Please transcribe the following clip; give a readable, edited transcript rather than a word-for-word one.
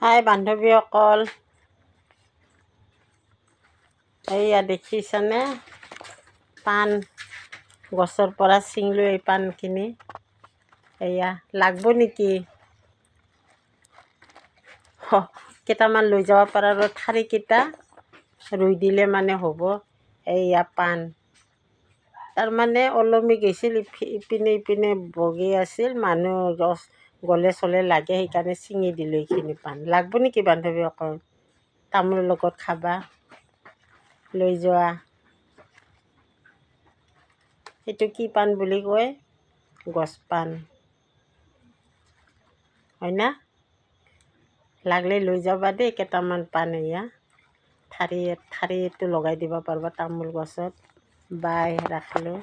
হাই বান্ধৱীসকল, এইয়া দেখিছানে পাণ গছৰ পৰা ছিঙিলোঁ এই পাণখিনি। এয়া লাগব নেকি? কেইটামান লৈ যাব পাৰা আৰু ঠাৰিকেইটা ৰুই দিলে মানে হ'ব। এইয়া পাণ তাৰমানে ওলমি গৈছিল, ইপিনে ইপিনে বগি আছিল, মানুহ গছ গলে চলে লাগে, সেইকাৰণে ছিঙি দিলোঁ। এইখিনি পাণ লাগব নেকি বান্ধৱীসকল? তামোলৰ লগত খাবা, লৈ যোৱা। এইটো কি পাণ বুলি কয়? গছ পাণ হয় না? লাগলে লৈ যাবা দেই কেইটামান পাণ। এয়া ঠাৰিটো লগাই দিব পাৰিবা তামোল গছত। বাই ৰাখিলোঁ।